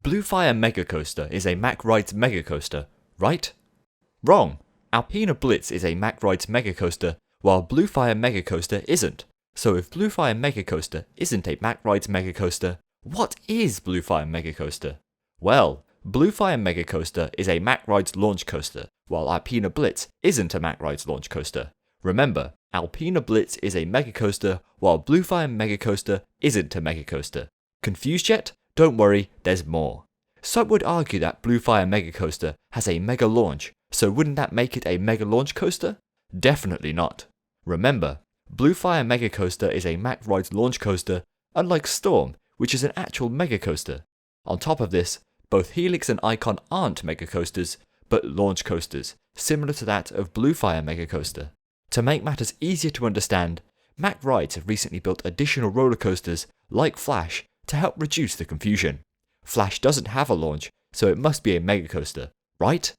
Blue Fire Mega Coaster is a MACK Rides Mega Coaster, right? Wrong! Alpina Blitz is a MACK Rides Mega Coaster, while Blue Fire Mega Coaster isn't. So if Blue Fire Mega Coaster isn't a MACK Rides Mega Coaster, what is Blue Fire Mega Coaster? Well, Blue Fire Mega Coaster is a MACK Rides launch coaster, while Alpina Blitz isn't a MACK Rides launch coaster. Remember, Alpina Blitz is a mega coaster, while Blue Fire Mega Coaster isn't a mega coaster. Confused yet? Don't worry, there's more. Some would argue that Blue Fire Mega Coaster has a mega launch, so wouldn't that make it a mega launch coaster? Definitely not. Remember, Blue Fire Mega Coaster is a MACK Rides launch coaster, unlike Storm, which is an actual mega coaster. On top of this, both Helix and Icon aren't mega coasters, but launch coasters, similar to that of Blue Fire Mega Coaster. To make matters easier to understand, MACK Rides have recently built additional roller coasters, like Flash, to help reduce the confusion. Flash doesn't have a launch, so it must be a mega coaster, right?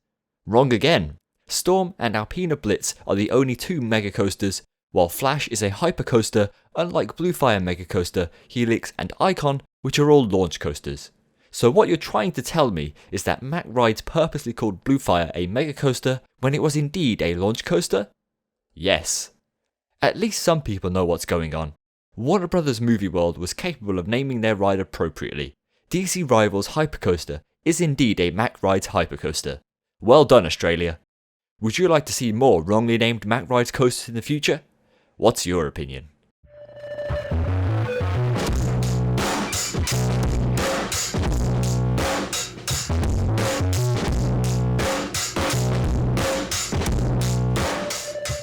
Wrong again! Storm and Alpina Blitz are the only two mega coasters, while Flash is a hypercoaster, unlike Blue Fire Mega Coaster, Helix and Icon, which are all launch coasters. So what you're trying to tell me is that MACK Rides purposely called Blue Fire a mega coaster when it was indeed a launch coaster? Yes. At least some people know what's going on. Warner Bros. Movie World was capable of naming their ride appropriately. DC Rivals Hypercoaster is indeed a MACK Rides hypercoaster. Well done, Australia. Would you like to see more wrongly named MACK Rides coasters in the future? What's your opinion?